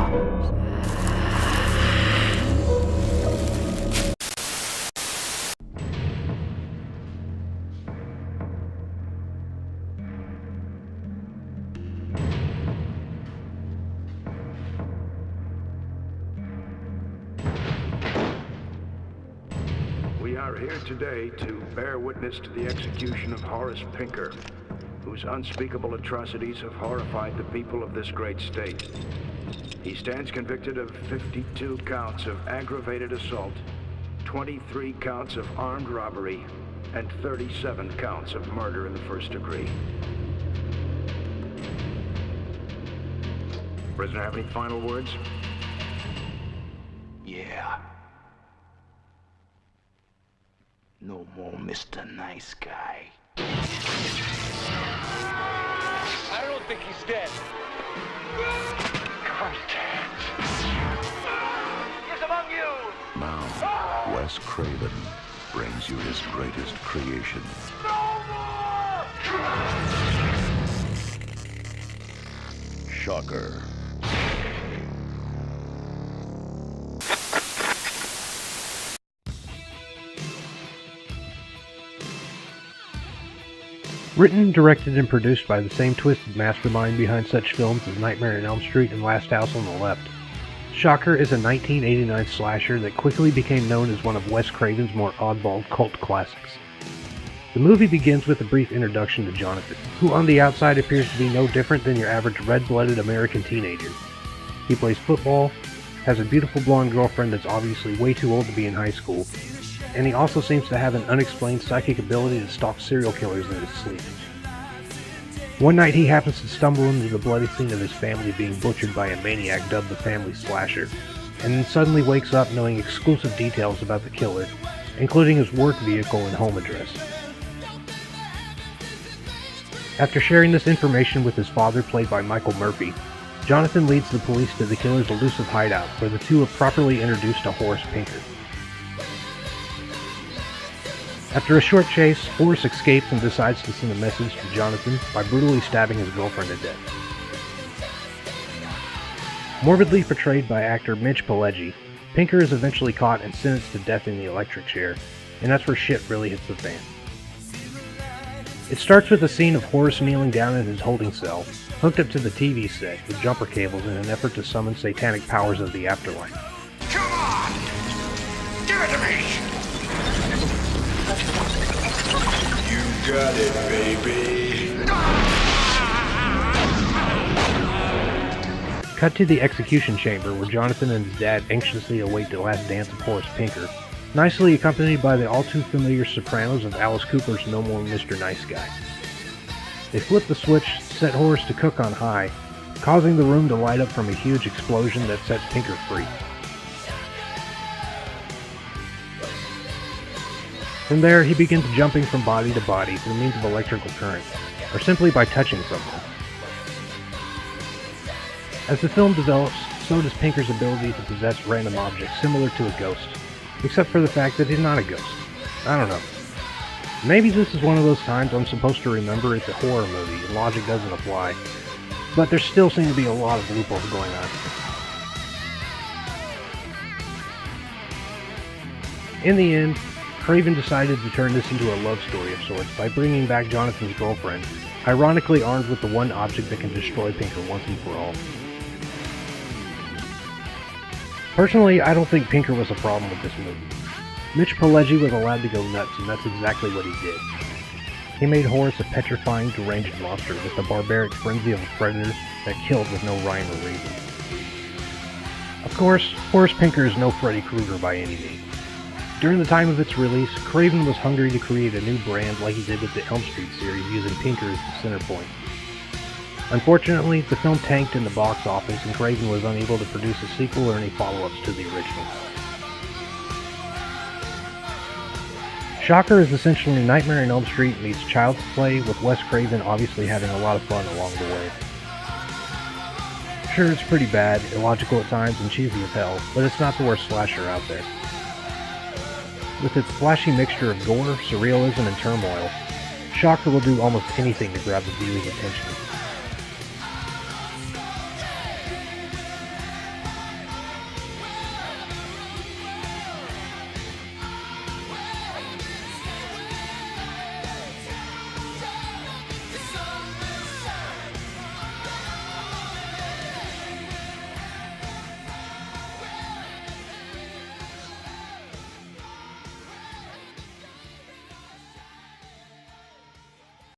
We are here today to bear witness to the execution of Horace Pinker, whose unspeakable atrocities have horrified the people of this great state. He stands convicted of 52 counts of aggravated assault, 23 counts of armed robbery, and 37 counts of murder in the first degree. Prisoner, have any final words? Yeah. No more Mr. Nice Guy. I don't think he's dead. Contact. He's among you! Now, Wes Craven brings you his greatest creation. No more! Shocker. Written, directed, and produced by the same twisted mastermind behind such films as Nightmare on Elm Street and Last House on the Left, Shocker is a 1989 slasher that quickly became known as one of Wes Craven's more oddball cult classics. The movie begins with a brief introduction to Jonathon, who on the outside appears to be no different than your average red-blooded American teenager. He plays football, has a beautiful blonde girlfriend that's obviously way too old to be in high school, and he also seems to have an unexplained psychic ability to stalk serial killers in his sleep. One night he happens to stumble into the bloody scene of his family being butchered by a maniac dubbed the Family Slasher, and then suddenly wakes up knowing exclusive details about the killer, including his work vehicle and home address. After sharing this information with his father, played by Michael Murphy, Jonathon leads the police to the killer's elusive hideout, where the two are properly introduced to Horace Pinker. After a short chase, Horace escapes and decides to send a message to Jonathon by brutally stabbing his girlfriend to death. Morbidly portrayed by actor Mitch Pileggi, Pinker is eventually caught and sentenced to death in the electric chair, and that's where shit really hits the fan. It starts with a scene of Horace kneeling down in his holding cell, hooked up to the TV set with jumper cables in an effort to summon satanic powers of the afterlife. Come on! Give it to me! You got it, baby. Cut to the execution chamber, where Jonathon and his dad anxiously await the last dance of Horace Pinker, nicely accompanied by the all-too-familiar sopranos of Alice Cooper's No More Mr. Nice Guy. They flip the switch, set Horace to cook on high, causing the room to light up from a huge explosion that sets Pinker free. From there, he begins jumping from body to body through means of electrical current, or simply by touching someone. As the film develops, so does Pinker's ability to possess random objects similar to a ghost, except for the fact that he's not a ghost. I don't know. Maybe this is one of those times I'm supposed to remember it's a horror movie and logic doesn't apply, but there still seem to be a lot of loopholes going on. In the end, Craven decided to turn this into a love story of sorts by bringing back Jonathon's girlfriend, ironically armed with the one object that can destroy Pinker once and for all. Personally, I don't think Pinker was a problem with this movie. Mitch Pileggi was allowed to go nuts, and that's exactly what he did. He made Horace a petrifying, deranged monster with the barbaric frenzy of a predator that killed with no rhyme or reason. Of course, Horace Pinker is no Freddy Krueger by any means. During the time of its release, Craven was hungry to create a new brand like he did with the Elm Street series, using Pinker as the center point. Unfortunately, the film tanked in the box office, and Craven was unable to produce a sequel or any follow-ups to the original. Shocker is essentially Nightmare on Elm Street meets Child's Play, with Wes Craven obviously having a lot of fun along the way. Sure, it's pretty bad, illogical at times, and cheesy as hell, but it's not the worst slasher out there. With its flashy mixture of gore, surrealism, and turmoil, Shocker will do almost anything to grab the viewer's attention.